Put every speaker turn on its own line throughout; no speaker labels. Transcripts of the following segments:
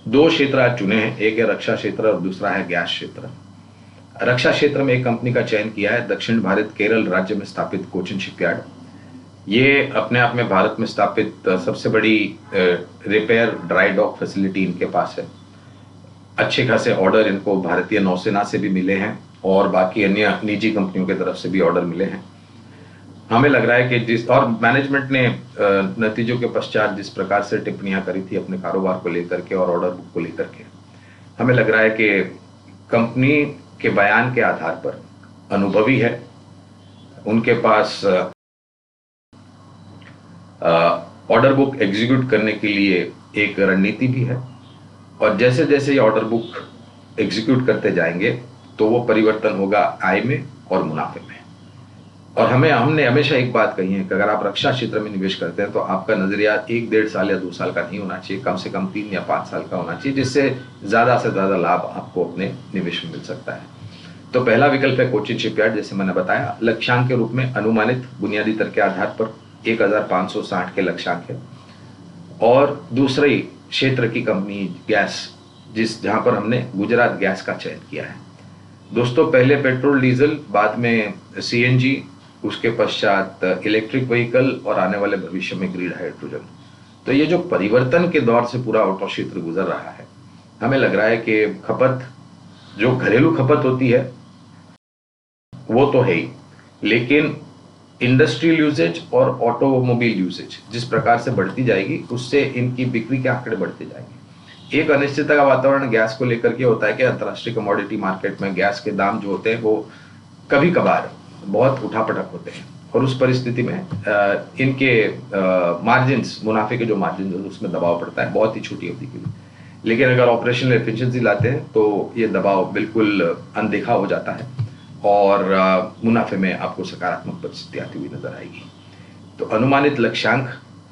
दो क्षेत्र आज चुने हैं, एक है रक्षा क्षेत्र और दूसरा है गैस क्षेत्र। रक्षा क्षेत्र में एक कंपनी का चयन किया है, दक्षिण भारत केरल राज्य में स्थापित कोचिन शिपयार्ड। ये अपने आप में भारत में स्थापित सबसे बड़ी रिपेयर ड्राई डॉक फैसिलिटी इनके पास है। अच्छे खासे ऑर्डर इनको भारतीय नौसेना से भी मिले हैं और बाकी अन्य निजी कंपनियों की तरफ से भी ऑर्डर मिले हैं। हमें लग रहा है कि जिस और मैनेजमेंट ने नतीजों के पश्चात जिस प्रकार से टिप्पणियां करी थी अपने कारोबार को लेकर के और ऑर्डर बुक को लेकर के, हमें लग रहा है कि कंपनी के बयान के आधार पर अनुभवी है, उनके पास ऑर्डर बुक एग्जीक्यूट करने के लिए एक रणनीति भी है और जैसे जैसे ये ऑर्डर बुक एग्जीक्यूट करते जाएंगे तो वो परिवर्तन होगा आय में और मुनाफे में। और हमने हमेशा एक बात कही है कि अगर आप रक्षा क्षेत्र में निवेश करते हैं तो आपका नजरिया 1-1.5 साल या 2 साल का नहीं होना चाहिए, कम से कम 3 या 5 साल का होना चाहिए, जिससे ज्यादा से ज्यादा लाभ आपको अपने निवेश में मिल सकता है। तो पहला विकल्प है कोचिन शिपयार्ड, जैसे मैंने बताया, लक्ष्यांक के रूप में अनुमानित बुनियादी दर के आधार पर 1560 के लक्ष्यांक है। और दूसरी क्षेत्र की कंपनी गैस, जहां पर हमने गुजरात गैस का चयन किया है। दोस्तों, पहले पेट्रोल डीजल, बाद में सीएनजी, उसके पश्चात इलेक्ट्रिक व्हीकल और आने वाले भविष्य में ग्रीन हाइड्रोजन। तो ये जो परिवर्तन के दौर से पूरा ऑटो क्षेत्र गुजर रहा है, हमें लग रहा है कि खपत, जो घरेलू खपत होती है वो तो है ही, लेकिन इंडस्ट्रियल यूसेज और ऑटोमोबाइल यूसेज जिस प्रकार से बढ़ती जाएगी उससे इनकी बिक्री के आंकड़े बढ़ते जाएंगे। एक अनिश्चितता का वातावरण गैस को लेकर के होता है कि अंतर्राष्ट्रीय कमोडिटी मार्केट में गैस के दाम जो होते हैं वो कभी कभार बहुत उठापटक होते हैं और उस परिस्थिति में इनके मार्जिन्स, मुनाफे के जो मार्जिन उसमें दबाव पड़ता है बहुत ही छोटी अवधि के लिए। लेकिन अगर ऑपरेशनल एफिशिएंसी लाते हैं तो ये दबाव बिल्कुल अनदेखा हो जाता है और मुनाफे में आपको सकारात्मक परिस्थिति आती हुई नजर आएगी। तो अनुमानित लक्ष्यांक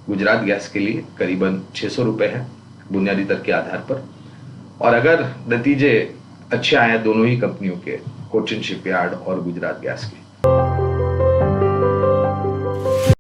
गुजरात गैस के लिए करीबन 600 रुपए है बुनियादी दर के आधार पर। और अगर नतीजे अच्छे आए दोनों ही कंपनियों के, कोचिन शिपयार्ड और गुजरात गैस के,